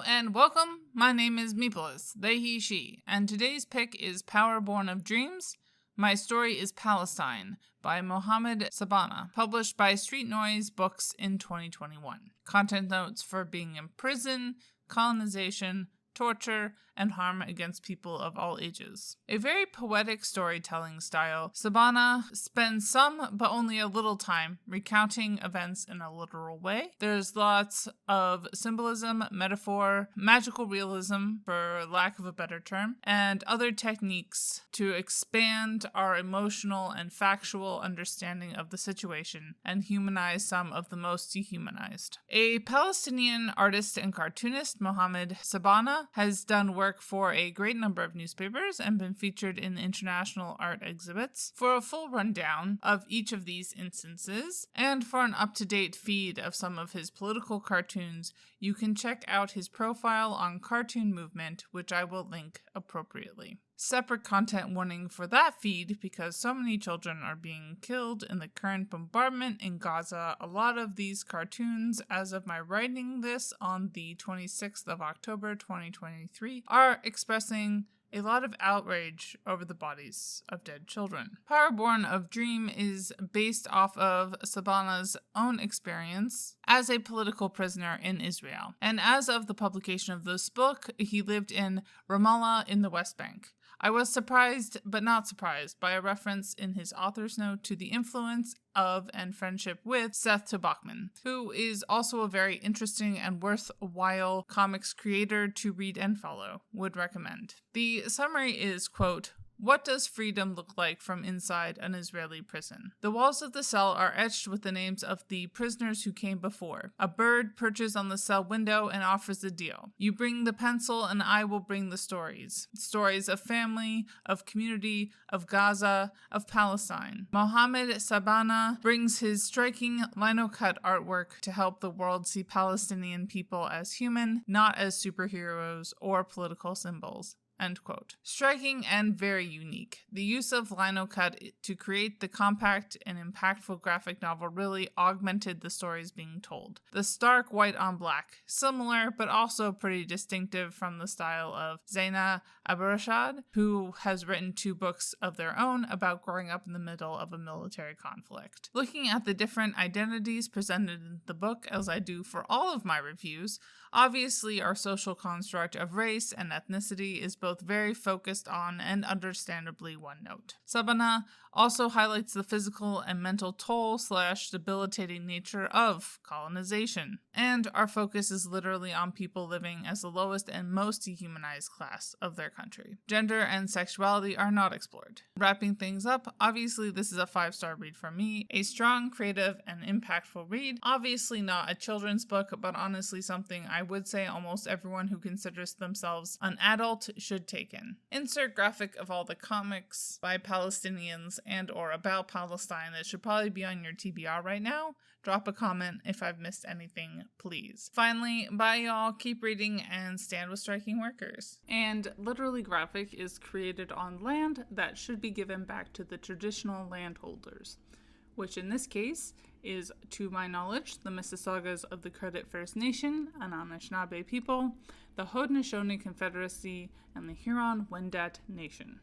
Hello and welcome. My name is Meepolis, they, he, she, and today's pick is Power Born of Dreams. My story is Palestine by Mohammad Sabaaneh, published by Street Noise Books in 2021. Content notes for being in prison, colonization, torture, and harm against people of all ages. A very poetic storytelling style, Sabaaneh spends some, but only a little time, recounting events in a literal way. There's lots of symbolism, metaphor, magical realism, for lack of a better term, and other techniques to expand our emotional and factual understanding of the situation and humanize some of the most dehumanized. A Palestinian artist and cartoonist, Mohammad Sabaaneh, has done work for a great number of newspapers and been featured in international art exhibits. For a full rundown of each of these instances, and for an up-to-date feed of some of his political cartoons, you can check out his profile on Cartoon Movement, which I will link appropriately. Separate content warning for that feed because so many children are being killed in the current bombardment in Gaza. A lot of these cartoons, as of my writing this on the 26th of October 2023, are expressing a lot of outrage over the bodies of dead children. Power Born of Dream is based off of Sabaaneh's own experience as a political prisoner in Israel. And as of the publication of this book, he lived in Ramallah in the West Bank. I was surprised, but not surprised, by a reference in his author's note to the influence of and friendship with Seth Bachman, who is also a very interesting and worthwhile comics creator to read and follow. Would recommend. The summary is, quote, "What does freedom look like from inside an Israeli prison? The walls of the cell are etched with the names of the prisoners who came before. A bird perches on the cell window and offers a deal. You bring the pencil and I will bring the stories. Stories of family, of community, of Gaza, of Palestine." Mohammad Sabaaneh brings his striking linocut artwork to help the world see Palestinian people as human, not as superheroes or political symbols. End quote. Striking and very unique. The use of linocut to create the compact and impactful graphic novel really augmented the stories being told. The stark white on black, similar but also pretty distinctive from the style of Zaina Abarashad, who has written 2 books of their own about growing up in the middle of a military conflict. Looking at the different identities presented in the book, as I do for all of my reviews, obviously our social construct of race and ethnicity is both very focused on and understandably one note. Sabaaneh also highlights the physical and mental toll / debilitating nature of colonization. And our focus is literally on people living as the lowest and most dehumanized class of their country. Gender and sexuality are not explored. Wrapping things up, obviously this is a 5-star read from me. A strong, creative, and impactful read. Obviously not a children's book, but honestly something I would say almost everyone who considers themselves an adult should take in. Insert graphic of all the comics by Palestinians and or about Palestine that should probably be on your TBR right now. Drop a comment if I've missed anything, please. Finally, bye y'all, keep reading and stand with striking workers. And Literally Graphic is created on land that should be given back to the traditional landholders, which in this case is, to my knowledge, the Mississaugas of the Credit First Nation, an Anishinaabe people, the Haudenosaunee Confederacy, and the Huron-Wendat Nation.